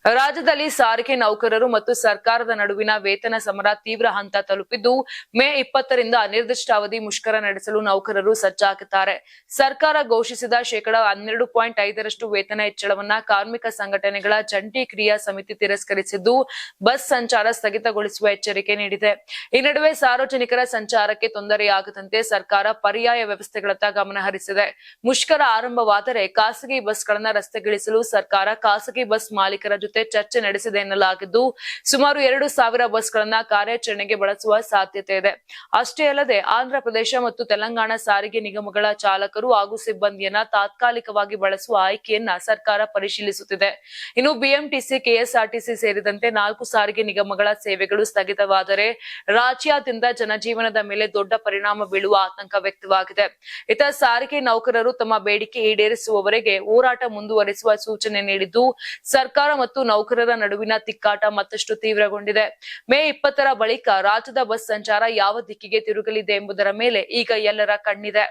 ರಾಜ್ಯದಲ್ಲಿ ಸಾರಿಗೆ ನೌಕರರು ಮತ್ತು ಸರ್ಕಾರದ ನಡುವಿನ ವೇತನ ಸಮರ ತೀವ್ರ ಹಂತ ತಲುಪಿದ್ದು, ಮೇ 20ರಿಂದ ಅನಿರ್ದಿಷ್ಟಾವಧಿ ಮುಷ್ಕರ ನಡೆಸಲು ನೌಕರರು ಸಜ್ಜಾಗುತ್ತಾರೆ. ಸರ್ಕಾರ ಘೋಷಿಸಿದ ಶೇಕಡಾ 12.5ರಷ್ಟು ವೇತನ ಹೆಚ್ಚಳವನ್ನ ಕಾರ್ಮಿಕ ಸಂಘಟನೆಗಳ ಜಂಟಿ ಕ್ರಿಯಾ ಸಮಿತಿ ತಿರಸ್ಕರಿಸಿದ್ದು, ಬಸ್ ಸಂಚಾರ ಸ್ಥಗಿತಗೊಳಿಸುವ ಎಚ್ಚರಿಕೆ ನೀಡಿದೆ. ಈ ನಡುವೆ ಸಾರ್ವಜನಿಕರ ಸಂಚಾರಕ್ಕೆ ತೊಂದರೆಯಾಗದಂತೆ ಸರ್ಕಾರ ಪರ್ಯಾಯ ವ್ಯವಸ್ಥೆಗಳತ್ತ ಗಮನ ಹರಿಸಿದೆ. ಮುಷ್ಕರ ಆರಂಭವಾದರೆ ಖಾಸಗಿ ಬಸ್ಗಳನ್ನು ರಸ್ತೆಗಿಳಿಸಲು ಸರ್ಕಾರ ಖಾಸಗಿ ಬಸ್ ಮಾಲೀಕರ ಜೊತೆ ಚರ್ಚೆ ನಡೆಸಿದೆ ಎನ್ನಲಾಗಿದ್ದು, ಸುಮಾರು 2,000 ಬಸ್ಗಳನ್ನ ಕಾರ್ಯಾಚರಣೆಗೆ ಬಳಸುವ ಸಾಧ್ಯತೆ ಇದೆ. ಅಷ್ಟೇ ಅಲ್ಲದೆ ಆಂಧ್ರಪ್ರದೇಶ ಮತ್ತು ತೆಲಂಗಾಣ ಸಾರಿಗೆ ನಿಗಮಗಳ ಚಾಲಕರು ಹಾಗೂ ಸಿಬ್ಬಂದಿಯನ್ನ ತಾತ್ಕಾಲಿಕವಾಗಿ ಬಳಸುವ ಆಯ್ಕೆಯನ್ನ ಸರ್ಕಾರ ಪರಿಶೀಲಿಸುತ್ತಿದೆ. ಇನ್ನು ಬಿಎಂಟಿಸಿ, ಕೆಎಸ್ಆರ್ಟಿಸಿ ಸೇರಿದಂತೆ 4 ಸಾರಿಗೆ ನಿಗಮಗಳ ಸೇವೆಗಳು ಸ್ಥಗಿತವಾದರೆ ರಾಜ್ಯಾದ್ಯಂತ ಜನಜೀವನದ ಮೇಲೆ ದೊಡ್ಡ ಪರಿಣಾಮ ಬೀಳುವ ಆತಂಕ ವ್ಯಕ್ತವಾಗಿದೆ. ಇತ ಸಾರಿಗೆ ನೌಕರರು ತಮ್ಮ ಬೇಡಿಕೆ ಈಡೇರಿಸುವವರೆಗೆ ಹೋರಾಟ ಮುಂದುವರಿಸುವ ಸೂಚನೆ ನೀಡಿದ್ದು, ಸರ್ಕಾರ ಮತ್ತು ನೌಕರರ ನಡುವಿನ ತಿಕ್ಕಾಟ ಮತ್ತಷ್ಟು ತೀವ್ರಗೊಂಡಿದೆ. ಮೇ 20ರ ಬಳಿಕ ರಾಜ್ಯದ ಬಸ್ ಸಂಚಾರ ಯಾವ ದಿಕ್ಕಿಗೆ ತಿರುಗಲಿದೆ ಎಂಬುದರ ಮೇಲೆ ಈಗ ಎಲ್ಲರ ಕಣ್ಣಿದೆ.